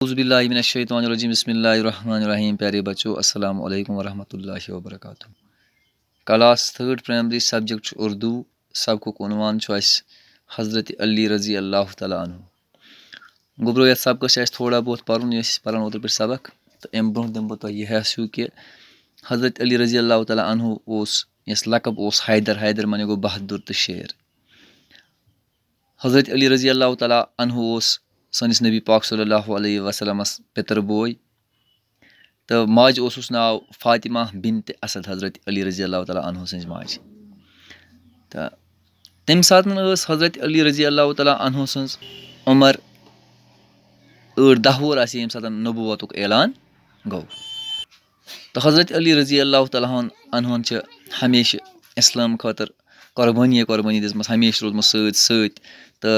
औज़ुबिल्लाहिमिनश्शैतानिर्रजीम बिस्मिल्लाहिर्रहमानिर्रहीम। प्यारे बच्चों, अस्सलाम वालेकुम वरहमतुल्लाहि वबरकातुहू। Class third primary subject Urdu सबकुक उन्वान हज़रत अली रज़ी अल्लाह तआला अन्हु। गोब्रो यथ सबकस थोड़ा बहुत पढ़न पान ओतर पे सबक तो अम ब्रोह दिम बह यह हूँ कि हज़रत अली रज़ी अल्लाह तआला अन्हु यस लकब हैदर माने गो बहादुर तो शेर। हज़रत अली रज़ी अल्लाह तआला अन्हु सनिस नबी पाक सल्लल्लाहु अलैहि वसल्लमस पितर बोय तो माज ओसुस नाव फातिमा बिनत असद। हज़रत अली रज़ी अल्लाह तआला अन्हु सज माज तो तम सात हज़रत अली रज़ी अल्लाह तआला अन्हु सज उमर 8-10 वोर आसे यम सात नबुवतुक ऐलान गो। तो हज़रत अली रज़ी अल्लाह तआला अन्हु हमेशा इस्लाम खतर कुर्बानी दिस हमेशा रोदमुत सत तो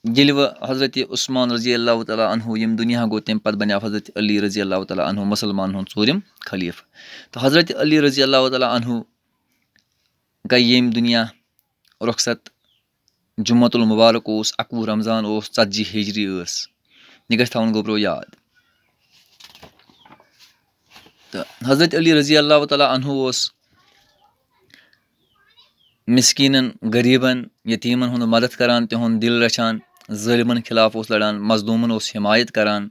ये हज़रत उस्मान रज़ी अल्लाह तआला अन्हु यम दुनिया गो तम पे बनो हज़रत अली रज़ी अल्लाह तआला अन्हु मुसलमान ूरम खलीफ। तो हज़रत अली रज़ी अल्लाह तआला अन्हु गई यम दुनिया रुखसत जुम्मतुल मुबारक 21 रमज़ान 40 हिजरी यह गो थवन गोब्रो याद। तो हज़रत अली रज़ी अल्लाह तआला अन्हु मिस्कीनन गरीबन यतीमन हुंद मदद करान तिहुंद दिल रचान ज़ालिमन खिलाफ लड़ान मजलूमन हिमायत करान।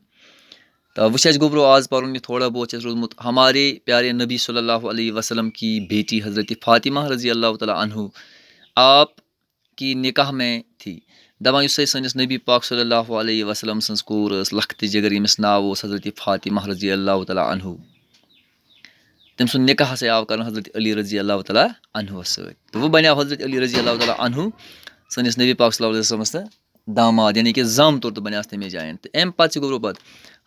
तो वह गोब्रो आज पढ़ थोड़ा बहुत रोजमुत हमारे प्यारे नबी सल्लल्लाहु अलैहि वसल्लम की बेटी हज़रत फातिमा रज़ी अल्लाह तआला अन्हु आप की निकाह में थी। दपान सनिस नबी पाक सल्लल्लाहु अलैहि वसल्लम सज कोर लखत जिगर यमिस नाव हज़रत फातिमा रज़ी अल्लाह तआला अन्हु तम सुन निकाह हसा आव कर हज़रत अली रज़ी अल्लाह तआला अन्हु सत। तो वह बनो हज़रत अली रज़ी अल्लाह तआला अन्हु सनिस नबी पाक सल्लल्लाहु अलैहि वसल्लम दामाद यानी कि जम तौर तो बनो तमें जायन। तो अम पे गोब्रो पे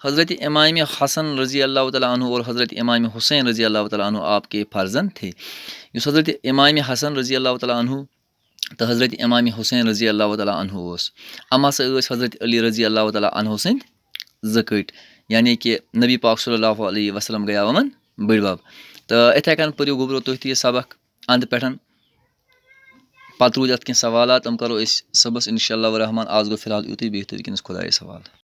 हज़रत इमाम हसन रज़ी अल्लाह तआला अन्हु और हज़रत इमाम हुसैन रज़ी अल्लाह तआला अन्हु आपके फर्जंद थे। हज़रत इमाम हसन रज़ी अल्लाह तआला अन्हु तो हज़रत इमाम हुसैन रज़ी अल्लाह तआला अन्हु अम हसा हज़रत अली रज़ी अल्लाह तआला अन्हु सद ज़कट यानी कि नबी पाक सल्लल्लाहु अलैहि वसल्लम गया वमन बड़ बब। तो इथे कन पढ़ो गोब्रो तुह सबक अंद पे पत रूद अत कह सवाल तम करो सुबह इंशाअल्लाह रहमान। आज गो फिलहाल यूत बेहतर वनस खुदायस हवाल।